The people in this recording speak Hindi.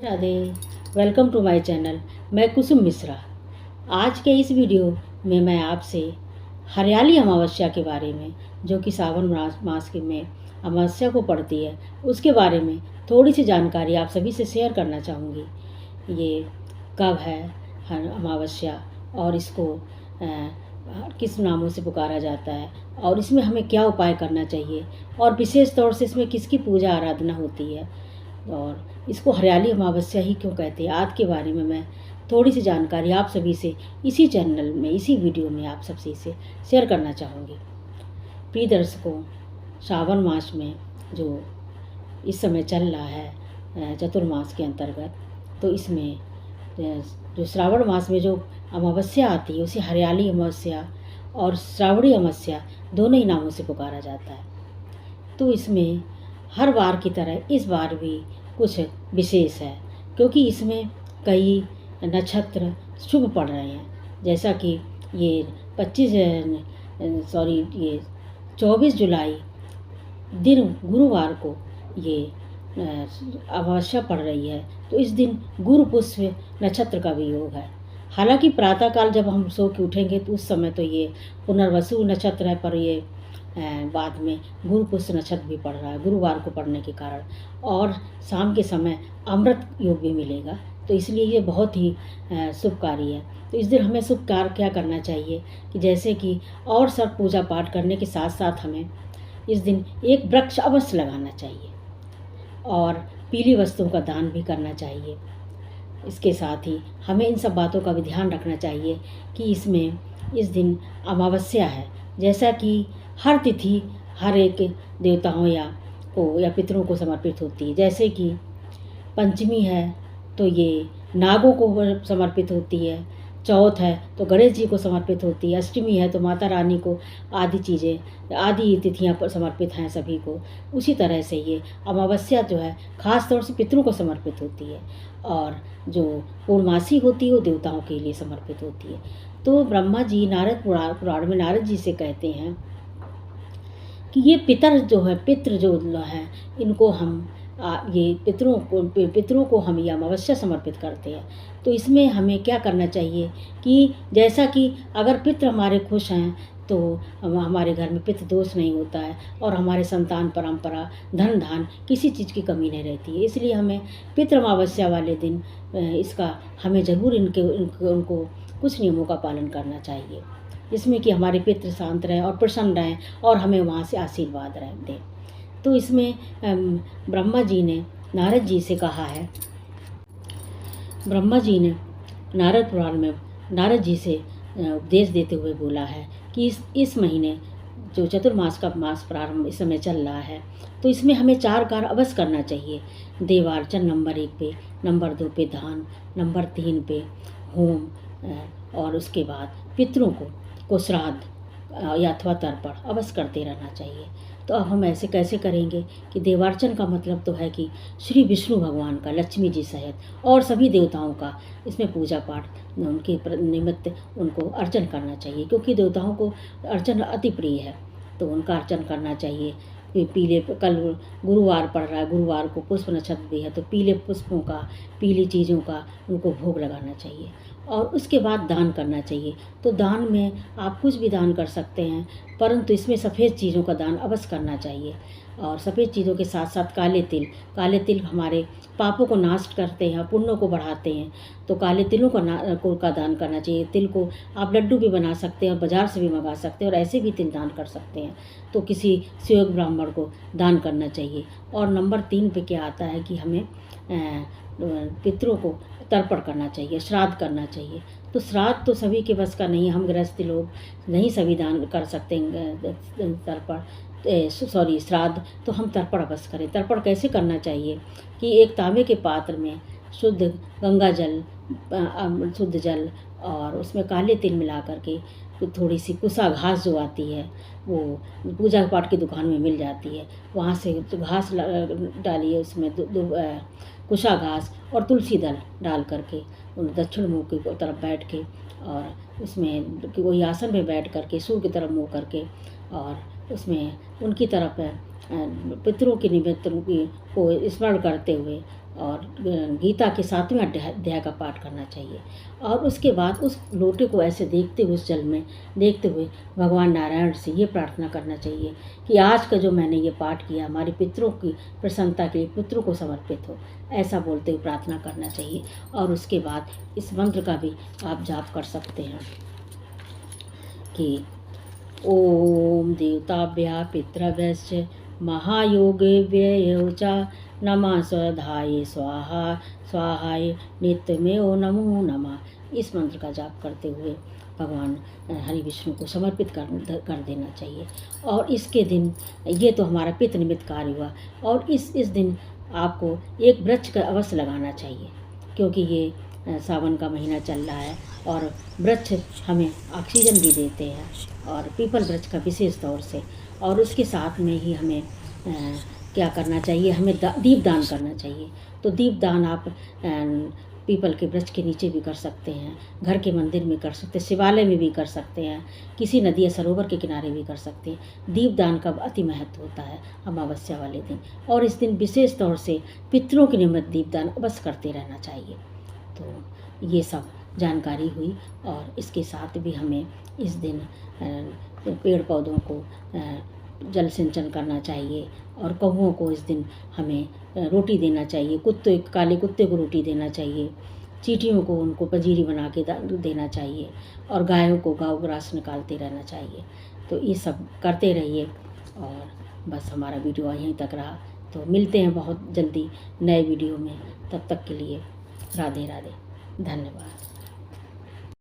Radhe. Welcome to my channel. मैं कुसुम मिश्रा। आज के इस वीडियो में मैं आपसे हरियाली अमावस्या के बारे में, जो कि सावन मास के में अमावस्या को पड़ती है, उसके बारे में थोड़ी सी जानकारी आप सभी से शेयर करना चाहूँगी। ये कब है अमावस्या और इसको किस नामों से पुकारा जाता है और इसमें हमें क्या उपाय करना चाहिए और विशेष तौर से इसमें किसकी पूजा आराधना होती है और इसको हरियाली अमावस्या ही क्यों कहते हैं, आज के बारे में मैं थोड़ी सी जानकारी आप सभी से इसी चैनल में, इसी वीडियो में आप सबसे इसे शेयर करना चाहूँगी। प्रिय दर्शकों, श्रावण मास में जो इस समय चल रहा है चतुर्मास के अंतर्गत, तो इसमें जो श्रावण मास में जो अमावस्या आती है उसे हरियाली अमावस्या और श्रावणी अमावस्या दोनों ही नामों से पुकारा जाता है। तो इसमें हर बार की तरह इस बार भी कुछ विशेष है, क्योंकि इसमें कई नक्षत्र शुभ पड़ रहे हैं। जैसा कि ये 24 जुलाई दिन गुरुवार को ये अमावस्या पड़ रही है, तो इस दिन गुरु पुष्य नक्षत्र का भी योग है। हालांकि प्रातःकाल जब हम सो के उठेंगे तो उस समय तो ये पुनर्वसु नक्षत्र है, पर ये बाद में गुरु पुष्य नक्षत्र भी पड़ रहा है गुरुवार को पड़ने के कारण, और शाम के समय अमृत योग भी मिलेगा, तो इसलिए ये बहुत ही शुभकारी है। तो इस दिन हमें शुभ कार्य क्या करना चाहिए कि जैसे कि और सब पूजा पाठ करने के साथ साथ हमें इस दिन एक वृक्ष अवश्य लगाना चाहिए और पीली वस्तुओं का दान भी करना चाहिए। इसके साथ ही हमें इन सब बातों का भी ध्यान रखना चाहिए कि इसमें इस दिन अमावस्या है। जैसा कि हर तिथि हर एक देवताओं या पितरों को समर्पित होती है। जैसे कि पंचमी है तो ये नागों को समर्पित होती है, चौथ है तो गणेश जी को समर्पित होती है, अष्टमी है तो माता रानी को, आदि तिथियां पर समर्पित हैं सभी को। उसी तरह से ये अमावस्या जो है खास तौर से पितरों को समर्पित होती है, और जो पूर्णमासी होती है वो देवताओं के लिए समर्पित होती है। तो ब्रह्मा जी नारद पुराण में नारद जी से कहते हैं कि ये पितृ जो है इनको हम ये पितरों को हम ये अमावस्या समर्पित करते हैं। तो इसमें हमें क्या करना चाहिए कि जैसा कि अगर पितृ हमारे खुश हैं तो हमारे घर में पितृ दोष नहीं होता है और हमारे संतान परंपरा, धन धान किसी चीज़ की कमी नहीं रहती है। इसलिए हमें पितृ अमावस्या वाले दिन इसका हमें ज़रूर उनको कुछ नियमों का पालन करना चाहिए, जिसमें कि हमारे पितृ शांत रहें और प्रसन्न रहें और हमें वहाँ से आशीर्वाद दें। तो इसमें ब्रह्मा जी ने नारद जी से कहा है, ब्रह्मा जी ने नारद पुराण में नारद जी से उपदेश देते हुए बोला है कि इस महीने जो चतुर्मास का मास प्रारंभ इस समय चल रहा है, तो इसमें हमें 4 कार्य अवश्य करना चाहिए। देवार्चन नंबर 1 पे, नंबर 2 पे दान, नंबर 3 पे होम, और उसके बाद पितरों को श्राद्ध या अथवा तर्पण अवश्य करते रहना चाहिए। तो अब हम ऐसे कैसे करेंगे कि देवार्चन का मतलब तो है कि श्री विष्णु भगवान का, लक्ष्मी जी सहित और सभी देवताओं का इसमें पूजा पाठ उनके निमित्त उनको अर्चन करना चाहिए, क्योंकि देवताओं को अर्चन अति प्रिय है, तो उनका अर्चन करना चाहिए। कल गुरुवार पड़ रहा है, गुरुवार को पुष्प नक्षत्र भी है, तो पीले पुष्पों का, पीली चीज़ों का उनको भोग लगाना चाहिए। और उसके बाद दान करना चाहिए। तो दान में आप कुछ भी दान कर सकते हैं, परंतु इसमें सफ़ेद चीज़ों का दान अवश्य करना चाहिए। और सफ़ेद चीज़ों के साथ साथ काले तिल हमारे पापों को नाश करते हैं, पुण्यों को बढ़ाते हैं, तो काले तिलों का दान करना चाहिए। तिल को आप लड्डू भी बना सकते हैं और बाज़ार से भी मंगा सकते हैं, और ऐसे भी तिल दान कर सकते हैं। तो किसी सुयोग्य ब्राह्मण को दान करना चाहिए। और नंबर 3 पे क्या आता है कि हमें पितरों को तर्पण करना चाहिए, श्राद्ध करना चाहिए। तो श्राद्ध तो सभी के बस का नहीं, हम गृहस्थ लोग नहीं सभी दान कर सकते श्राद्ध, तो हम तर्पण अवश्य करें। तर्पण कैसे करना चाहिए कि एक तांबे के पात्र में शुद्ध गंगा जल, शुद्ध जल, और उसमें काले तिल मिला करके थोड़ी सी कुसा घास जो आती है वो पूजा पाठ की दुकान में मिल जाती है, वहाँ से घास डालिए, उसमें कुशा घास और तुलसी दल डाल करके उन दक्षिण मुँह की तरफ बैठ के, और उसमें कोई आसन में बैठ करके सूर्य की तरफ मुँह करके, और उसमें उनकी तरफ पितरों के निमित्त को स्मरण करते हुए और गीता के 7वें अध्याय का पाठ करना चाहिए। और उसके बाद उस लोटे को ऐसे देखते हुए, उस जल में देखते हुए भगवान नारायण से ये प्रार्थना करना चाहिए कि आज का जो मैंने ये पाठ किया हमारे पितरों की प्रसन्नता के लिए, पितरों को समर्पित हो, ऐसा बोलते हुए प्रार्थना करना चाहिए। और उसके बाद इस मंत्र का भी आप जाप कर सकते हैं कि ओम देवताभ्यः पितृभ्यश्च महायोगेभ्यो च नमः स्वधाय स्वाहा स्वाहाय नित्यमेव नमो नमः। इस मंत्र का जाप करते हुए भगवान हरि विष्णु को समर्पित कर देना चाहिए। और इसके दिन ये तो हमारा पितृ निमित्त कार्य हुआ। और इस दिन आपको एक वृक्ष का अवश्य लगाना चाहिए, क्योंकि ये सावन का महीना चल रहा है और वृक्ष हमें ऑक्सीजन भी देते हैं, और पीपल वृक्ष का विशेष तौर से। और उसके साथ में ही हमें क्या करना चाहिए, हमें दीप दान करना चाहिए। तो दीप दान आप पीपल के वृक्ष के नीचे भी कर सकते हैं, घर के मंदिर में कर सकते हैं, शिवालय में भी कर सकते हैं, किसी नदी या सरोवर के किनारे भी कर सकते हैं। दीप दान का अति महत्व होता है अमावस्या वाले दिन। और इस दिन विशेष तौर से पितरों के निमित्त दीप दान अवश्य करते रहना चाहिए। तो ये सब जानकारी हुई। और इसके साथ भी हमें इस दिन पेड़ पौधों को जल सिंचन करना चाहिए, और कौवों को इस दिन हमें रोटी देना चाहिए, काले कुत्ते को रोटी देना चाहिए, चींटियों को उनको पंजीरी बना के देना चाहिए, और गायों को गाँव ग्रास निकालते रहना चाहिए। तो ये सब करते रहिए। और बस हमारा वीडियो यहीं तक रहा। तो मिलते हैं बहुत जल्दी नए वीडियो में। तब तक के लिए राधे राधे, धन्यवाद।